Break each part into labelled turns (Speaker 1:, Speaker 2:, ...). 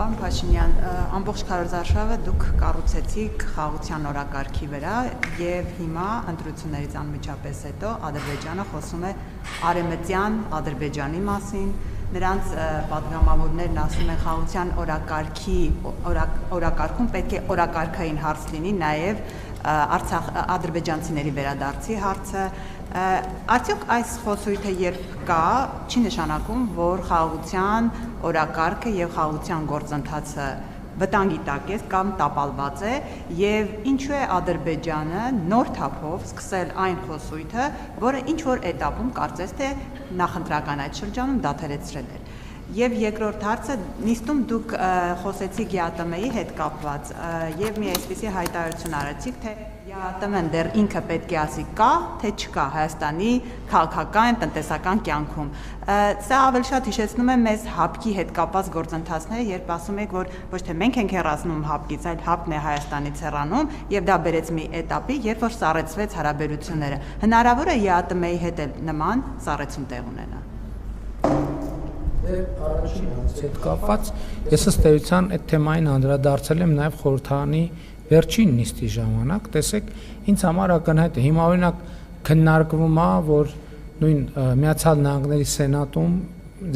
Speaker 1: Պարոն Փաշինյան, ամբողջ քարոզարշավը դուք կառուցեցիք խաղաղության օրակարգի վրա եւ հիմա ընտրություններից անմիջապես հետո Ադրբեջանը խոսում է արևմտյան Ադրբեջանի մասին, նրանց պատգամավորներն ասում են խաղաղության օրակարգում պետք է օրակարգային հարց լինի նաեւ ադրբեջանցիների վերադարձի հարցը, արդյոք այս խոսույթը երբ կա, չի նշանակում, որ խաղաղության օրակարգը եւ խաղաղության գործընթացը վտանգի տակ է կամ տապալված է եւ ինչու է Ադրբեջանը նոր թափով սկսել այն խոսույթը, որը ինչ որ этаպում կարծես թե նախընտրական այդ շրջանում դադարեցրել է։ Եվ երկրորդ հարցը նիստում դուք խոսեցիք ԵԱՏՄ-ի հետ կապված եւ մի այսպիսի հայտարարություն արեցիք, թե ԵԱՏՄ-ն դեռ ինքը պետք է ասի կա, թե չկա Հայաստանի քաղաքական, տնտեսական կյանքում։ Սա ավելի շատ հիշեցնում է մեզ ՀԱՊԿ-ի հետ կապված գործընթացները, երբ ասում եք, որ ոչ թե մենք ենք հեռացնում ՀԱՊԿ-ից, այլ ՀԱՊԿ-ն է Հայաստանից հեռանում եւ դա բերեց մի этаպի, երբ որ սառեցվեց հարաբերությունները։ Հնարավոր է ԵԱՏՄ-ի հետ էլ նման սառեցում տեղ ունենա։
Speaker 2: Առաջին հետ կապված ես ըստ էության այդ թեմային անդրադարձել եմ նաև խորհրդարանի վերջին նիստի ժամանակ, տեսեք, ինձ համար ակնհայտ է, հիմա օրինակ քննարկվում է, որ նույն Միացյալ Նահանգների Սենատում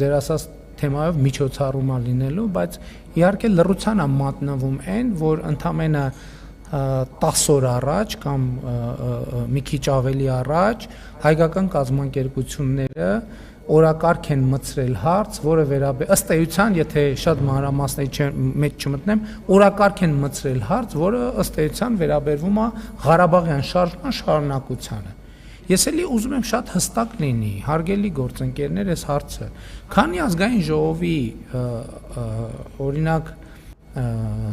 Speaker 2: ձեր ասած թեմայով միջոցառում է լինելու, բայց իհարկե լռության է մատնվում այն, որ ընդամենը 10 օր առաջ կամ մի քիչ ավելի առաջ հայկական կազմակերպությունները օրակարգ են մտցրել հարց, որը ըստ էության, եթե շատ մանրամասների մեջ չմտնեմ, օրակարգ են մտցրել հարց, որը ըստ էության վերաբերվում է Ղարաբաղյան շարժման շարունակությանը։ Ես էլի ուզում եմ շատ հստակ լինի, հարգելի գործընկերներ, այս հարցը, քանի ազգային ժողովի օրինակ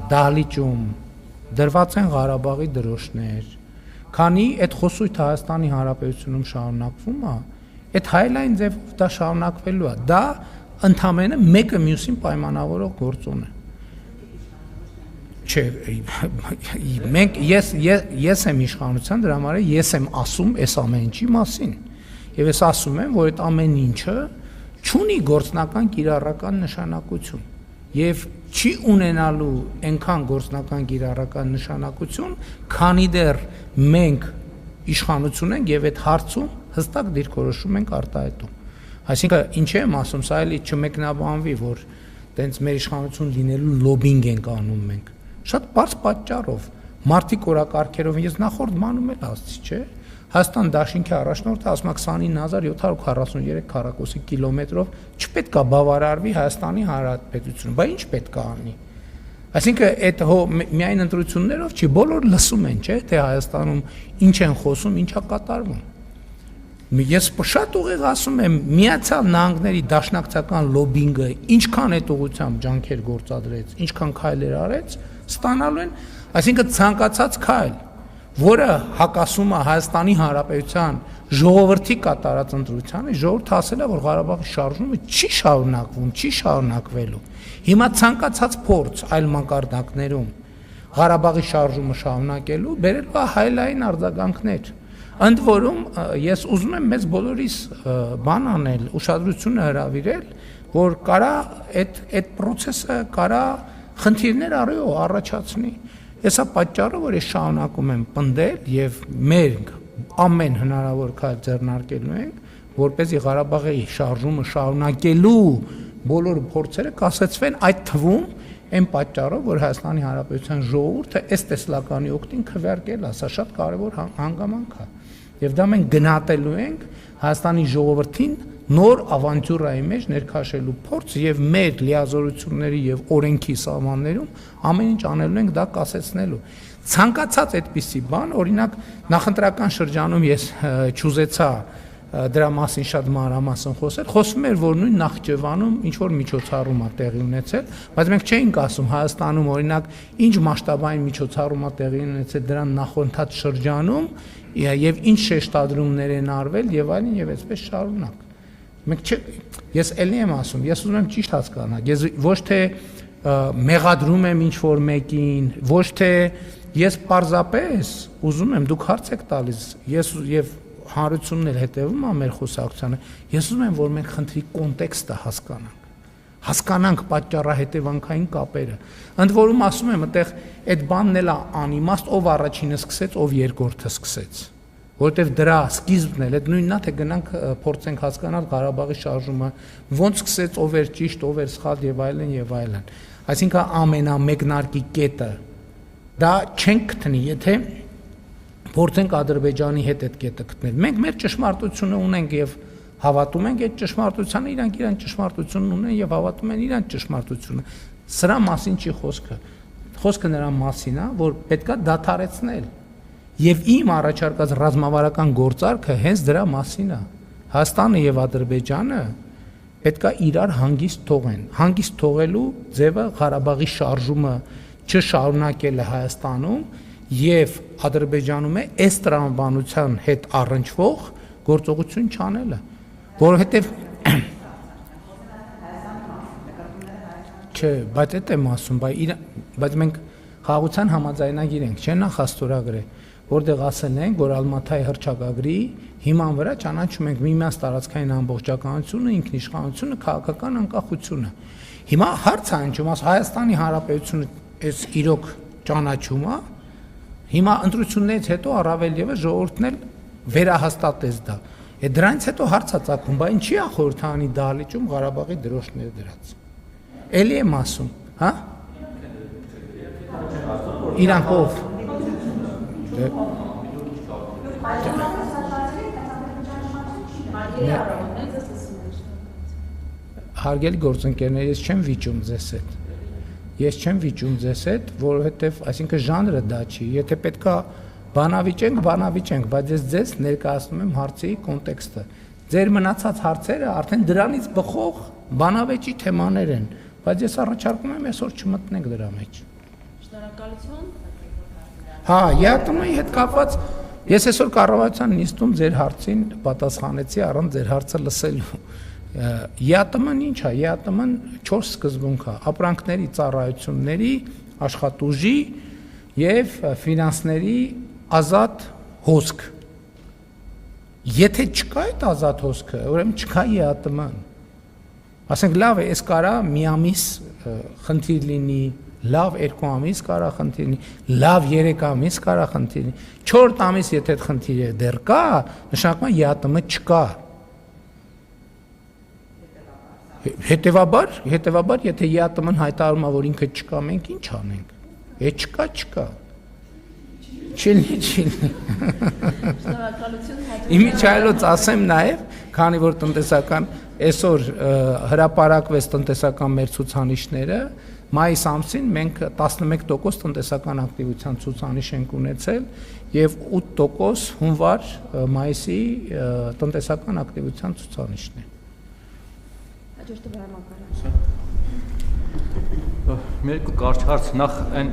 Speaker 2: դահլիճում դրված են Ղարաբաղի դրոշներ, քանի այդ խոսույթը Հայաստանի Հանրապետությունում շարունակվում է, այդ հայլայն ձևով դա շարունակվելու է, դա ընդամենը մեկը մյուսին պայմանավորող գործոն է։ Չէ, մենք ես եմ իշխանության, դրա համար ես եմ ասում այս ամեն ինչի մասին։ Եվ ես ասում եմ, որ այդ ամեն ինչը չունի գործնական կիրառական նշանակություն եւ չի ունենալու այնքան գործնական կիրառական նշանակություն, քանի դեռ մենք իշխանություն ենք եւ այդ հարցում հստակ դիրքորոշում ենք արտահայտում։ Այսինքն ինչ եմ ասում, սա էլի չմեկնաբանվի, որ տենց մեր իշխանություն լինելու լոբինգ ենք անում մենք։ Շատ բարձ պատճառով, մարտիկ օրակարգերով, ես նախորդ բանում էլ ասացի, չէ՞։ Հայաստան դաշինքի առաջնորդը ասում է 29743 քառակուսի կիլոմետրով չպետք է բավարարվի Հայաստանի Հանրապետությունը, բայց ինչ պետք է անի։ Այսինքն այդ միայն ընտրություններով չի, բոլոր լսում են, չէ՞, թե Հայաստանում ինչ են խոսում, ինչ է կատարվում։ Ես շատ ուղիղ ասում եմ, Միացյալ Նահանգների դաշնակցական լոբինգը ինչքան այդ ուղղությամբ ջանքեր գործադրեց, ինչքան քայլեր արեց, ստանալու են, այսինքն ցանկացած քայլ, որը հակասում է Հայաստանի Հանրապետության ժողովրդի կատարած ընտրությանը, ժողովուրդը ասել է, որ Ղարաբաղի շարժումը չի շարունակվում, չի շարունակվելու։ Հիմա ցանկացած փորձ այլ մակարդակներում Ղարաբաղի շարժումը շարունակելու բերելու է հայլային արձագանքներ։ Ընդ որում ես ուզում եմ մեզ բոլորիս բան անել, ուշադրությունը հրավիրել, որ կարա այդ process-ը կարա խնդիրներ առաջացնի։ Հեսա պատճառը, որ ես շարունակում եմ պնդել եւ մենք ամեն հնարավոր քայլ ձեռնարկելու ենք, որպեսզի Ղարաբաղի շարժումը շարունակելու բոլոր փորձերը կասեցվեն, այդ թվում այն պատճառով, որ Հայաստանի Հանրապետության ժողովուրդը այս տեսլականի օգտին քվեարկել է, սա շատ կարևոր հանգամանք է։ Եվ դա մենք գնահատելու ենք Հայաստանի ժողովրդին նոր ավանտյուրայի մեջ ներքաշելու փորձ եւ մեր լիազորությունների եւ օրենքի սահմաններում ամեն ինչ անելու ենք դա կասեցնելու։ Ցանկացած այդպիսի բան, օրինակ նախընտրական շրջանում ես չուզեցա դրա մասին շատ մանրամասն խոսել, խոսում էր, որ նույն Նախճեվանում ինչ որ միջոցառում է տեղի ունեցել, բայց մենք չէինք ասում Հայաստանում օրինակ ինչ մասշտաբային միջոցառում է տեղի ունեցել դրան նախորդած շրջանում եւ ինչ շեշտադրումներ են արվել եւ այլն եւ այսպես շարունակ։ Մենք ես ելի եմ ասում, ես ուզում եմ ճիշտ հասկանալ, ես ոչ թե մեղադրում եմ ինչ որ մեկին, ոչ թե ես պարզապես ուզում եմ, դուք հարց եք տալիս, ես եւ հանրությունն էլ հետևում է մեր խոսակցությանը, ես ուզում եմ, որ մենք խնդրի կոնտեքստը հասկանանք, հասկանանք պատճառահետևանքային կապերը։ Ընդ որում ասում եմ, այդտեղ այդ բանն էլ է անիմաստ, ով առաջինը սկսեց, ով երկրորդը սկսեց։ Որտեվ դրա սկիզբն էլ այդ նույնն է, թե գնանք փորձենք հասկանալ Ղարաբաղի շարժումը ոնց սկսեց, ով էր ճիշտ, ով էր սխալ եւ այլն եւ այլն։ Այսինքն ամենամեկնարկի կետը դա չենք գտնի, եթե փորձենք Ադրբեջանի հետ այդ կետը գտնել։ Մենք մեր ճշմարտությունը ունենք եւ հավատում ենք այդ ճշմարտությանը, իրանք իրան ճշմարտությունն ունեն եւ հավատում են իրան ճշմարտությունը։ Սրա մասին չի խոսքը։ Խոսքը նրա մասին է, որ պետքա դադարեցնել։ Եվ իմ առաջարկած ռազմավարական գործարքը հենց դրա մասին է։ Հայաստանը եւ Ադրբեջանը պետքա իրար հանգիստ թողեն։ Հանգիստ թողելու ձևը Ղարաբաղի շարժումը չշարունակելը Հայաստանում եւ Ադրբեջանում է այս տրամաբանության հետ առնչվող գործողություն չանելը, որովհետեւ չէ, բայց այդ եմ ասում, բայց մենք խաղաղության համաձայնագիր ենք, չէ՞ նախաստորագրե, որտեղ ասել են, որ Ալմաթայի հռչակագրի հիման վրա ճանաչում ենք միմյանց տարածքային ամբողջականությունը, ինքնիշխանությունը, քաղաքական անկախությունը։ Հիմա հարց է հնչում, Հայաստանի Հանրապետությունը այս իրոք ճանաչում է, հիմա ընտրություններից հետո առավել եւս ժողովուրդն էլ վերահաստատեց դա։ Այդ դրանից հետո հարց է ծագում, բայց ինչի է խորհրդանի դահլիճում Ղարաբաղի դրոշները դրած։ Էլի եմ ասում, հա? Իրանք ով։ Հարգելի գործընկերներ, ես չեմ վիճում ձեզ հետ։ Ես չեմ վիճում ձեզ հետ, որովհետև, այսինքն ժանրը դա չի։ Եթե պետքա բանավիճենք, բայց ես ձեզ ներկայացնում եմ հարցի կոնտեքստը։ Ձեր մնացած հարցերը արդեն դրանից բխող բանավեճի թեմաներ են, բայց ես առաջարկում եմ այսօր չմտնենք դրա մեջ։
Speaker 3: Շնորհակալություն։
Speaker 2: Հա, ԵԱՏՄ-ի հետ կապված ես այսօր կառավարության նիստում ձեր հարցին պատասխանեցի առանց ձեր հարցը լսելու։ ԵԱՏՄ-ն ինչ է, ԵԱՏՄ-ն 4 սկզբունք է՝ ապրանքների, ծառայությունների, աշխատուժի եւ ֆինանսների ազատ հոսք։ Եթե չկա այդ ազատ հոսքը, ուրեմն չկա ԵԱՏՄ-ն։ Ասենք լավ է, այս կարա մի ամիս խնդիր լինի, լավ 2 ամիս կարա խնդիր լինի, լավ 3 ամիս կարա խնդիր լինի, 4 ամիս եթե այդ խնդիրը դեռ կա, նշանակում է ԵԱՏՄ չկա։ Հետևաբար, եթե ԵԱՏՄ-ն հայտարարում է, որ ինքը չկա, մենք ինչ անենք։ Է չկա։ Չլինի։
Speaker 3: Շնորհակալություն։
Speaker 2: Իմիջայլոց ասեմ նաև, քանի որ տնտեսական այսօր հրապարակվեց տնտեսական մեր ցուցանիշները, մայիս ամսին մենք 11% տնտեսական ակտիվության ցուցանիշ ենք ունեցել եւ 8% հունվար մայիսի տնտեսական ակտիվության ցուցանիշն է։
Speaker 3: Հաջորդը վարամակարան։
Speaker 4: Մեր կարճ հարց նախ այն